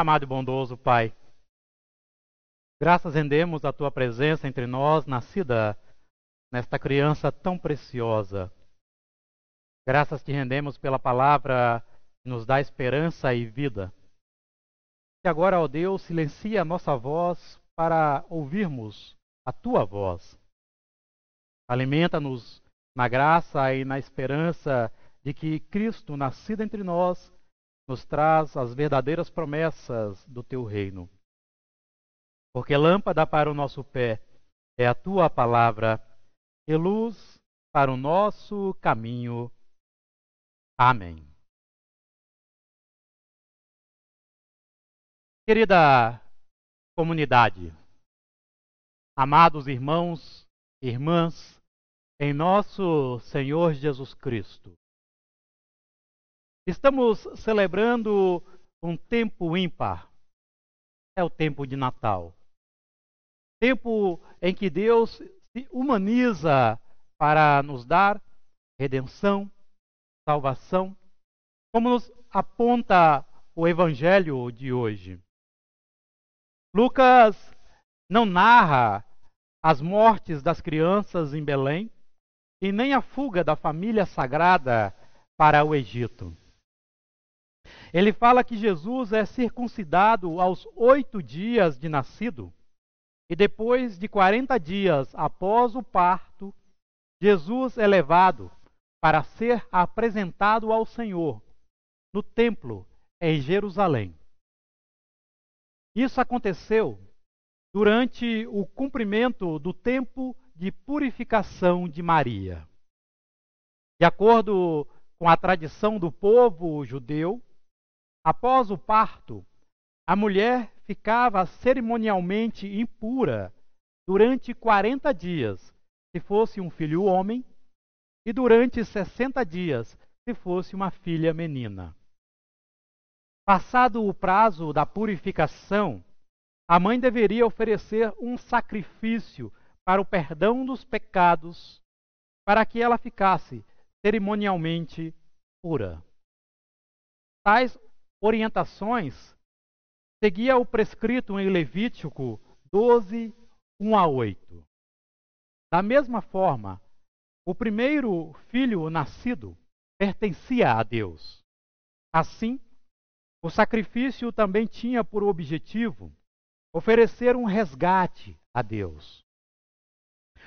Amado e bondoso Pai, graças rendemos à Tua presença entre nós, nascida nesta criança tão preciosa. Graças te rendemos pela palavra que nos dá esperança e vida. E agora, ó Deus, silencia a nossa voz para ouvirmos a Tua voz. Alimenta-nos na graça e na esperança de que Cristo, nascido entre nós, nos traz as verdadeiras promessas do Teu reino. Porque lâmpada para o nosso pé é a Tua palavra e luz para o nosso caminho. Amém. Querida comunidade, amados irmãos e irmãs, em nosso Senhor Jesus Cristo, estamos celebrando um tempo ímpar. É o tempo de Natal. Tempo em que Deus se humaniza para nos dar redenção, salvação, como nos aponta o Evangelho de hoje. Lucas não narra as mortes das crianças em Belém e nem a fuga da família sagrada para o Egito. Ele fala que Jesus é circuncidado aos 8 dias de nascido e depois de 40 dias após o parto, Jesus é levado para ser apresentado ao Senhor no templo em Jerusalém. Isso aconteceu durante o cumprimento do tempo de purificação de Maria. De acordo com a tradição do povo judeu, após o parto, a mulher ficava cerimonialmente impura durante 40 dias, se fosse um filho homem, e durante 60 dias, se fosse uma filha menina. Passado o prazo da purificação, a mãe deveria oferecer um sacrifício para o perdão dos pecados, para que ela ficasse cerimonialmente pura. Tais orientações seguia o prescrito em Levítico 12, 1 a 8. Da mesma forma, o primeiro filho nascido pertencia a Deus. Assim, o sacrifício também tinha por objetivo oferecer um resgate a Deus.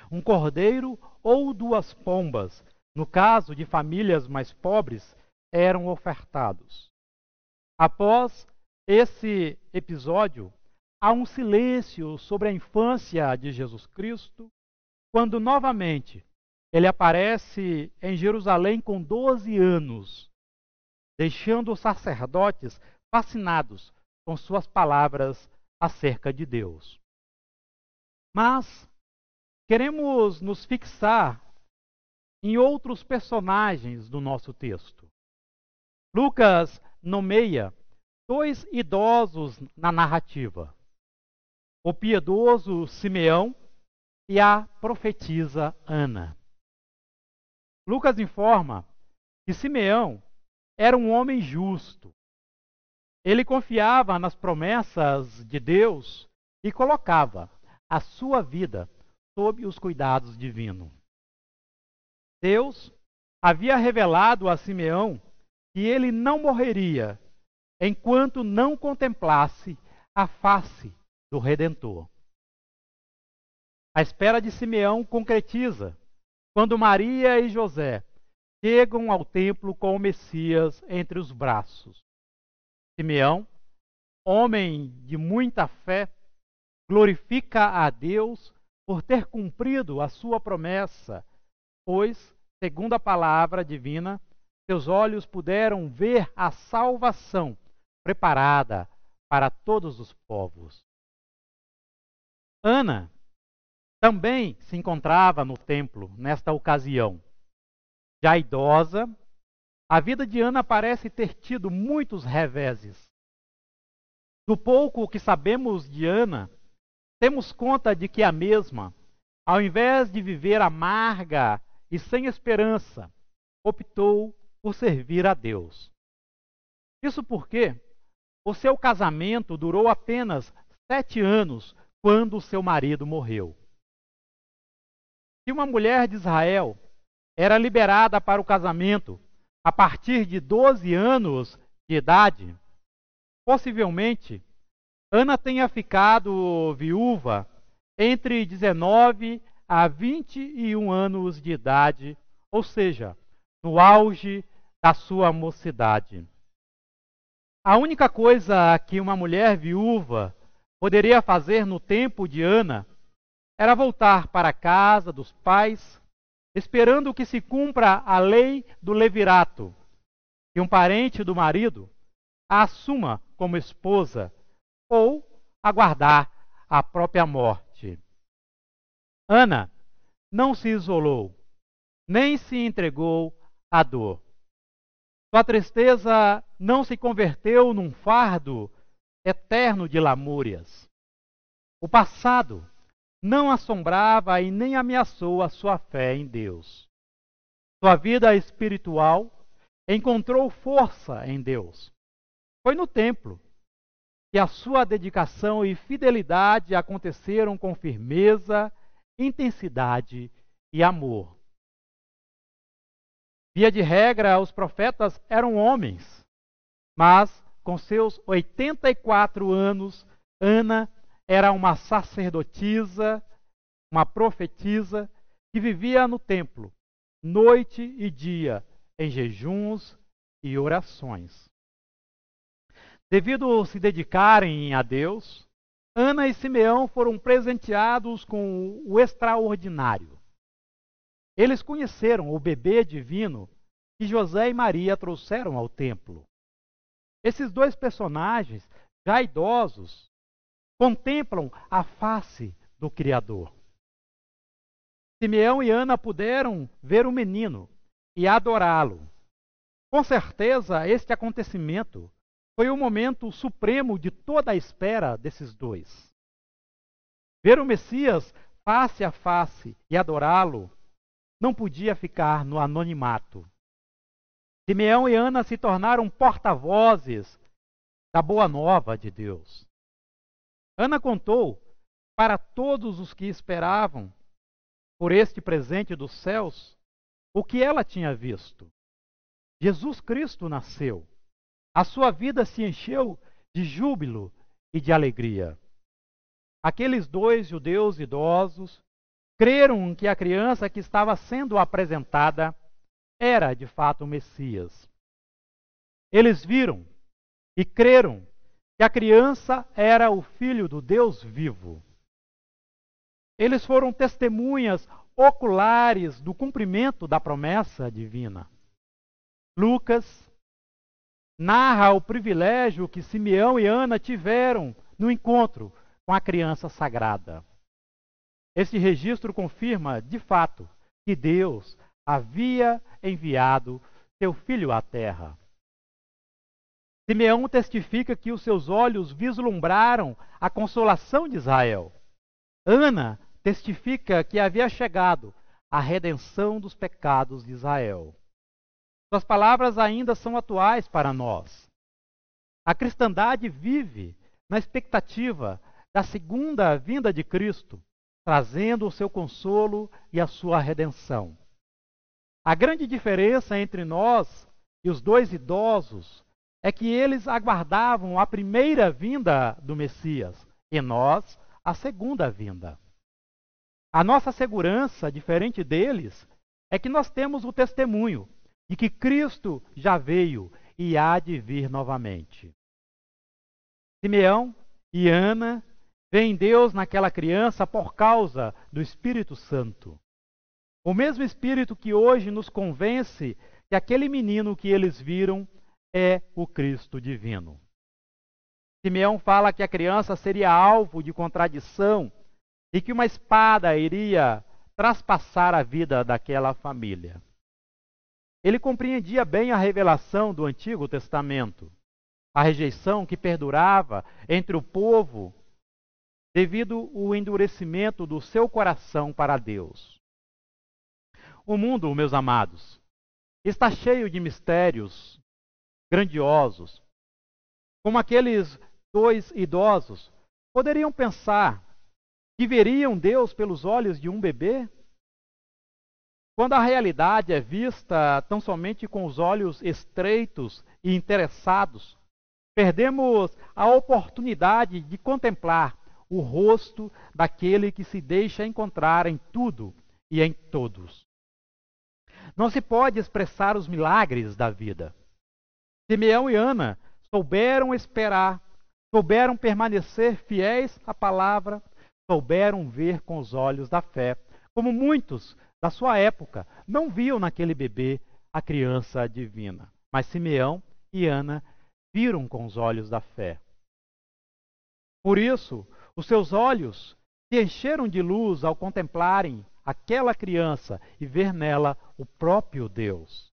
Um cordeiro ou 2 pombas, no caso de famílias mais pobres, eram ofertados. Após esse episódio, há um silêncio sobre a infância de Jesus Cristo, quando novamente ele aparece em Jerusalém com 12 anos, deixando os sacerdotes fascinados com suas palavras acerca de Deus. Mas queremos nos fixar em outros personagens do nosso texto. Lucas nomeia 2 idosos na narrativa: o piedoso Simeão e a profetisa Ana. Lucas informa que Simeão era um homem justo. Ele confiava nas promessas de Deus e colocava a sua vida sob os cuidados divinos. Deus havia revelado a Simeão que ele não morreria enquanto não contemplasse a face do Redentor. A espera de Simeão concretiza quando Maria e José chegam ao templo com o Messias entre os braços. Simeão, homem de muita fé, glorifica a Deus por ter cumprido a sua promessa, pois, segundo a palavra divina, seus olhos puderam ver a salvação preparada para todos os povos. Ana também se encontrava no templo nesta ocasião. Já idosa, a vida de Ana parece ter tido muitos reveses. Do pouco que sabemos de Ana, temos conta de que a mesma, ao invés de viver amarga e sem esperança, optou por servir a Deus. Isso porque o seu casamento durou apenas 7 anos quando seu marido morreu. Se uma mulher de Israel era liberada para o casamento a partir de 12 anos de idade, possivelmente Ana tenha ficado viúva entre 19 a 21 anos de idade, ou seja, no auge da sua mocidade. A única coisa que uma mulher viúva poderia fazer no tempo de Ana era voltar para a casa dos pais, esperando que se cumpra a lei do levirato, que um parente do marido a assuma como esposa, ou aguardar a própria morte. Ana não se isolou, nem se entregou à dor. Sua tristeza não se converteu num fardo eterno de lamúrias. O passado não assombrava e nem ameaçou a sua fé em Deus. Sua vida espiritual encontrou força em Deus. Foi no templo que a sua dedicação e fidelidade aconteceram com firmeza, intensidade e amor. Via de regra, os profetas eram homens, mas com seus 84 anos, Ana era uma sacerdotisa, uma profetisa, que vivia no templo, noite e dia, em jejuns e orações. Devido se dedicarem a Deus, Ana e Simeão foram presenteados com o extraordinário. Eles conheceram o bebê divino que José e Maria trouxeram ao templo. Esses dois personagens, já idosos, contemplam a face do Criador. Simeão e Ana puderam ver o menino e adorá-lo. Com certeza, este acontecimento foi o momento supremo de toda a espera desses dois. Ver o Messias face a face e adorá-lo não podia ficar no anonimato. Simeão e Ana se tornaram porta-vozes da boa nova de Deus. Ana contou para todos os que esperavam por este presente dos céus o que ela tinha visto. Jesus Cristo nasceu. A sua vida se encheu de júbilo e de alegria. Aqueles dois judeus idosos creram que a criança que estava sendo apresentada era de fato o Messias. Eles viram e creram que a criança era o Filho do Deus vivo. Eles foram testemunhas oculares do cumprimento da promessa divina. Lucas narra o privilégio que Simeão e Ana tiveram no encontro com a criança sagrada. Esse registro confirma, de fato, que Deus havia enviado seu filho à terra. Simeão testifica que os seus olhos vislumbraram a consolação de Israel. Ana testifica que havia chegado a redenção dos pecados de Israel. Suas palavras ainda são atuais para nós. A cristandade vive na expectativa da segunda vinda de Cristo, trazendo o seu consolo e a sua redenção. A grande diferença entre nós e os dois idosos é que eles aguardavam a primeira vinda do Messias e nós a segunda vinda. A nossa segurança, diferente deles, é que nós temos o testemunho de que Cristo já veio e há de vir novamente. Simeão e Ana veem Deus naquela criança por causa do Espírito Santo. O mesmo Espírito que hoje nos convence que aquele menino que eles viram é o Cristo divino. Simeão fala que a criança seria alvo de contradição e que uma espada iria traspassar a vida daquela família. Ele compreendia bem a revelação do Antigo Testamento, a rejeição que perdurava entre o povo devido ao endurecimento do seu coração para Deus. O mundo, meus amados, está cheio de mistérios grandiosos, como aqueles dois idosos, poderiam pensar que veriam Deus pelos olhos de um bebê? Quando a realidade é vista tão somente com os olhos estreitos e interessados, perdemos a oportunidade de contemplar o rosto daquele que se deixa encontrar em tudo e em todos. Não se pode expressar os milagres da vida. Simeão e Ana souberam esperar, souberam permanecer fiéis à palavra, souberam ver com os olhos da fé, como muitos da sua época não viam naquele bebê a criança divina. Mas Simeão e Ana viram com os olhos da fé. Por isso, os seus olhos se encheram de luz ao contemplarem aquela criança e ver nela o próprio Deus.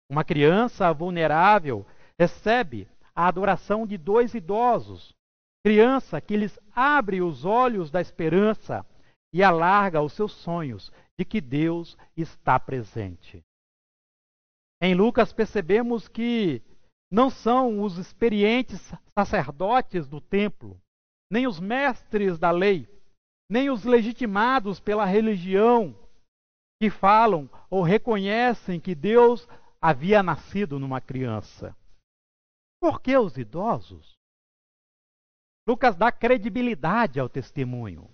Uma criança vulnerável recebe a adoração de dois idosos, criança que lhes abre os olhos da esperança e alarga os seus sonhos de que Deus está presente. Em Lucas percebemos que não são os experientes sacerdotes do templo, nem os mestres da lei, nem os legitimados pela religião que falam ou reconhecem que Deus havia nascido numa criança. Por que os idosos? Lucas dá credibilidade ao testemunho.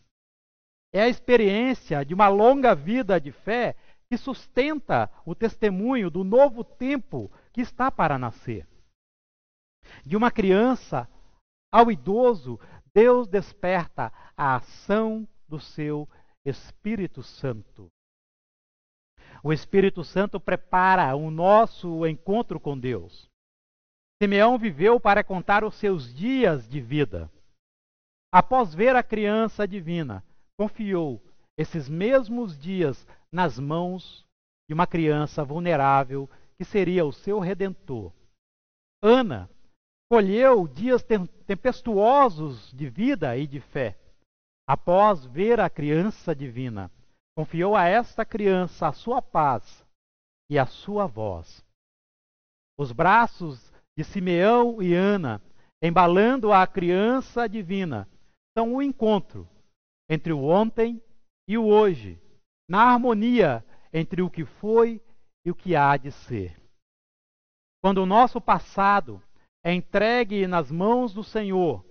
É a experiência de uma longa vida de fé que sustenta o testemunho do novo tempo que está para nascer. De uma criança ao idoso, Deus desperta a ação do seu Espírito Santo. O Espírito Santo prepara o nosso encontro com Deus. Simeão viveu para contar os seus dias de vida. Após ver a criança divina, confiou esses mesmos dias nas mãos de uma criança vulnerável que seria o seu redentor. Ana colheu dias tempestuosos de vida e de fé. Após ver a criança divina, confiou a esta criança a sua paz e a sua voz. Os braços de Simeão e Ana, embalando a criança divina, são o encontro entre o ontem e o hoje, na harmonia entre o que foi e o que há de ser. Quando o nosso passado é entregue nas mãos do Senhor,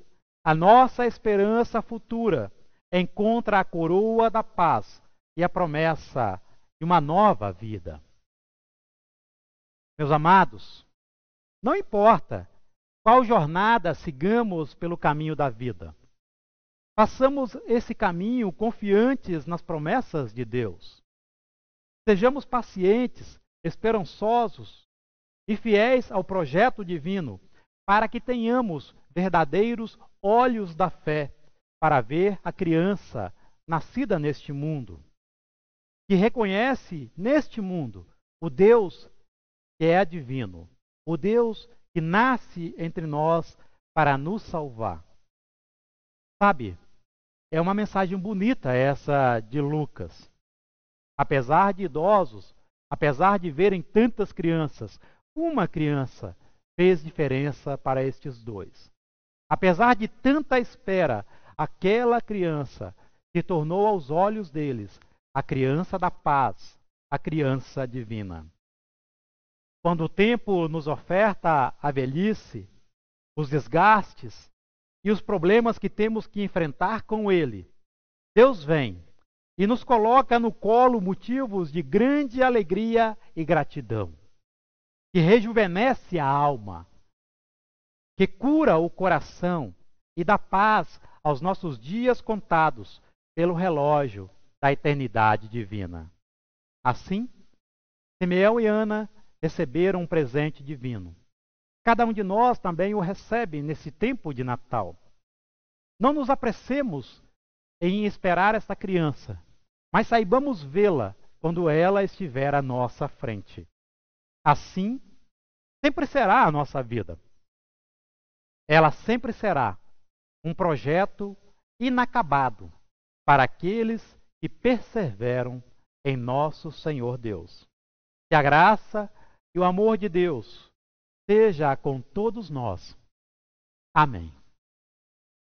a nossa esperança futura encontra a coroa da paz e a promessa de uma nova vida. Meus amados, não importa qual jornada sigamos pelo caminho da vida, façamos esse caminho confiantes nas promessas de Deus. Sejamos pacientes, esperançosos e fiéis ao projeto divino, para que tenhamos verdadeiros olhos da fé para ver a criança nascida neste mundo, que reconhece neste mundo o Deus que é divino, o Deus que nasce entre nós para nos salvar. Sabe, é uma mensagem bonita essa de Lucas. Apesar de idosos, apesar de verem tantas crianças, uma criança fez diferença para estes dois. Apesar de tanta espera, aquela criança se tornou aos olhos deles a criança da paz, a criança divina. Quando o tempo nos oferta a velhice, os desgastes e os problemas que temos que enfrentar com ele, Deus vem e nos coloca no colo motivos de grande alegria e gratidão, que rejuvenesce a alma, que cura o coração e dá paz aos nossos dias contados pelo relógio da eternidade divina. Assim, Simeão e Ana receberam um presente divino. Cada um de nós também o recebe nesse tempo de Natal. Não nos apressemos em esperar esta criança, mas saibamos vê-la quando ela estiver à nossa frente. Assim, sempre será a nossa vida. Ela sempre será um projeto inacabado para aqueles que perseveram em nosso Senhor Deus. Que a graça e o amor de Deus seja com todos nós, Amém.